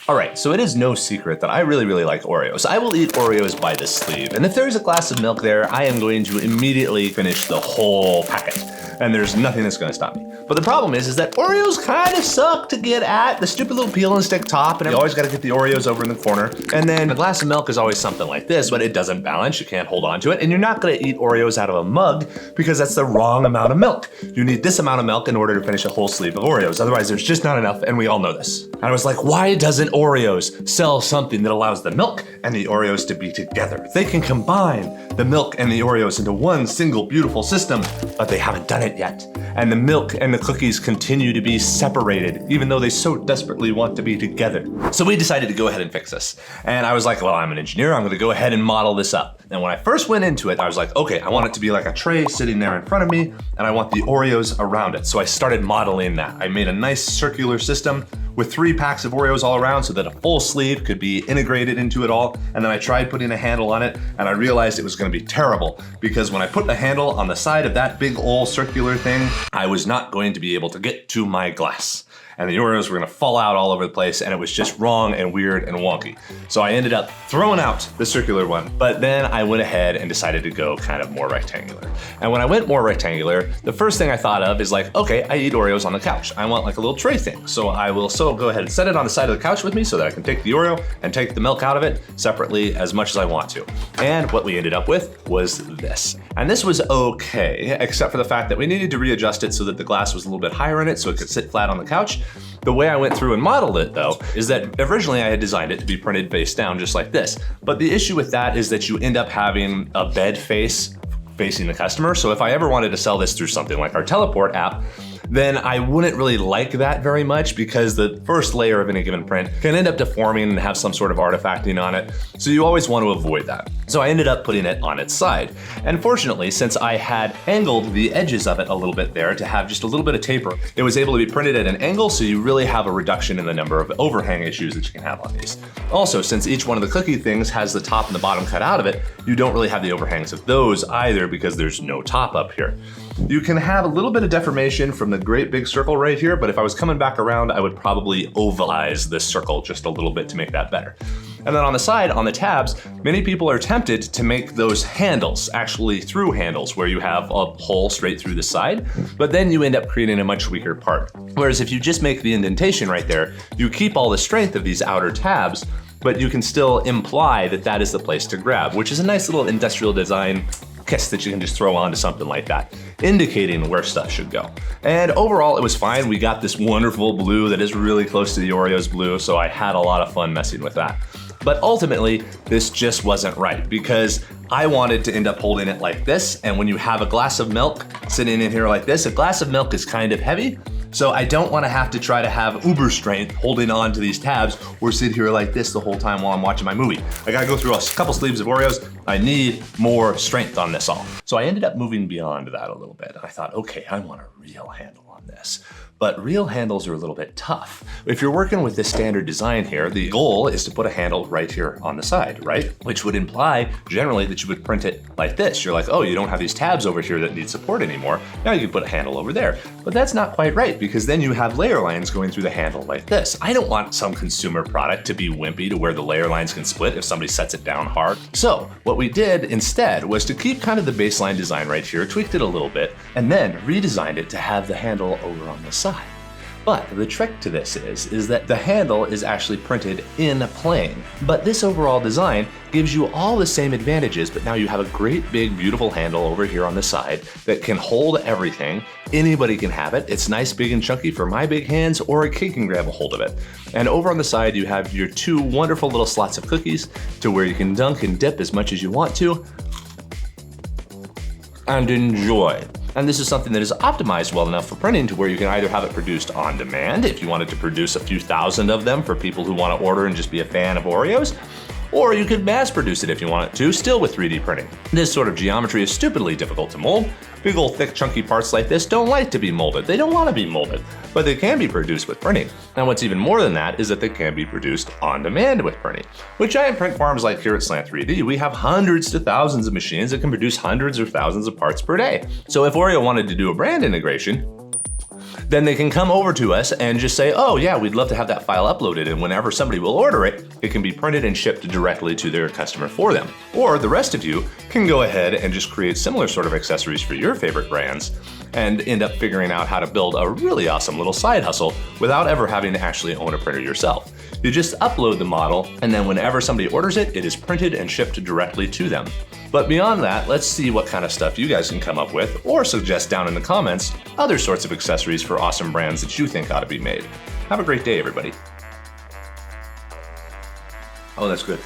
All right, so it is no secret that I really like Oreos. I will eat Oreos by the sleeve, and if there's a glass of milk there, I am going to immediately finish the whole packet. And there's nothing that's gonna stop me. But the problem is that Oreos kind of suck to get at. The stupid little peel and stick top, and you always gotta get the Oreos over in the corner. And then a glass of milk is always something like this, but it doesn't balance, you can't hold on to it, and you're not gonna eat Oreos out of a mug because that's the wrong amount of milk. You need this amount of milk in order to finish a whole sleeve of Oreos, otherwise there's just not enough, and we all know this. And I was like, why doesn't Oreos sell something that allows the milk and the Oreos to be together? They can combine the milk and the Oreos into one single beautiful system, but they haven't done it yet. And the milk and the cookies continue to be separated, even though they so desperately want to be together. So we decided to go ahead and fix this. And I was like, well, I'm an engineer, I'm gonna go ahead and model this up. And when I first went into it, I was like, okay, I want it to be like a tray sitting there in front of me, and I want the Oreos around it. So I started modeling that. I made a nice circular system with 3 packs of Oreos all around so that a full sleeve could be integrated into it all. And then I tried putting a handle on it, and I realized it was gonna be terrible because when I put the handle on the side of that big old circular thing, I was not going to be able to get to my glass. And the Oreos were gonna fall out all over the place, and it was just wrong and weird and wonky. So I ended up throwing out the circular one, but then I went ahead and decided to go kind of more rectangular. And when I went more rectangular, the first thing I thought of is like, okay, I eat Oreos on the couch. I want like a little tray thing. So I will go ahead and set it on the side of the couch with me so that I can take the Oreo and take the milk out of it separately as much as I want to. And what we ended up with was this. And this was okay, except for the fact that we needed to readjust it so that the glass was a little bit higher in it so it could sit flat on the couch. The way I went through and modeled it though, is that originally I had designed it to be printed face down just like this. But the issue with that is that you end up having a bed face facing the customer. So if I ever wanted to sell this through something like our teleport app, then I wouldn't really like that very much because the first layer of any given print can end up deforming and have some sort of artifacting on it. So you always want to avoid that. So I ended up putting it on its side. And fortunately, since I had angled the edges of it a little bit there to have just a little bit of taper, it was able to be printed at an angle, so you really have a reduction in the number of overhang issues that you can have on these. Also, since each one of the cookie things has the top and the bottom cut out of it, you don't really have the overhangs of those either because there's no top up here. You can have a little bit of deformation from the great big circle right here, but if I was coming back around, I would probably ovalize this circle just a little bit to make that better. And then on the side, on the tabs, many people are tempted to make those handles, actually through handles, where you have a hole straight through the side, but then you end up creating a much weaker part. Whereas if you just make the indentation right there, you keep all the strength of these outer tabs, but you can still imply that that is the place to grab, which is a nice little industrial design kiss that you can just throw onto something like that, indicating where stuff should go. And overall, it was fine. We got this wonderful blue that is really close to the Oreos blue, so I had a lot of fun messing with that. But ultimately, this just wasn't right because I wanted to end up holding it like this, and when you have a glass of milk sitting in here like this, a glass of milk is kind of heavy, so I don't want to have to try to have uber strength holding on to these tabs or sit here like this the whole time while I'm watching my movie. I gotta go through a couple sleeves of Oreos. I need more strength on this all. So I ended up moving beyond that a little bit. I thought, okay, I want a real handle on this. But real handles are a little bit tough. If you're working with this standard design here, the goal is to put a handle right here on the side, right? Which would imply generally that you would print it like this. You're like, oh, you don't have these tabs over here that need support anymore. Now you can put a handle over there. But that's not quite right because then you have layer lines going through the handle like this. I don't want some consumer product to be wimpy to where the layer lines can split if somebody sets it down hard. So what we did instead was to keep kind of the baseline design right here, tweaked it a little bit, and then redesigned it to have the handle over on the side. But the trick to this is that the handle is actually printed in plane. But this overall design gives you all the same advantages, but now you have a great big beautiful handle over here on the side that can hold everything. Anybody can have it. It's nice, big and chunky for my big hands, or a kid can grab a hold of it. And over on the side, you have your 2 wonderful little slots of cookies to where you can dunk and dip as much as you want to and enjoy. And this is something that is optimized well enough for printing to where you can either have it produced on demand if you wanted to produce a few thousand of them for people who want to order and just be a fan of Oreos, or you could mass produce it if you wanted to, still with 3D printing. This sort of geometry is stupidly difficult to mold. Big old thick chunky parts like this don't like to be molded. They don't want to be molded, but they can be produced with printing. And what's even more than that is that they can be produced on demand with printing. With giant print farms like here at Slant 3D, we have hundreds to thousands of machines that can produce hundreds or thousands of parts per day. So if Oreo wanted to do a brand integration, then they can come over to us and just say, oh yeah, we'd love to have that file uploaded, and whenever somebody will order it, it can be printed and shipped directly to their customer for them. Or the rest of you can go ahead and just create similar sort of accessories for your favorite brands and end up figuring out how to build a really awesome little side hustle without ever having to actually own a printer yourself. You just upload the model, and then whenever somebody orders it, it is printed and shipped directly to them. But beyond that, let's see what kind of stuff you guys can come up with, or suggest down in the comments other sorts of accessories for awesome brands that you think ought to be made. Have a great day, everybody. Oh, that's good.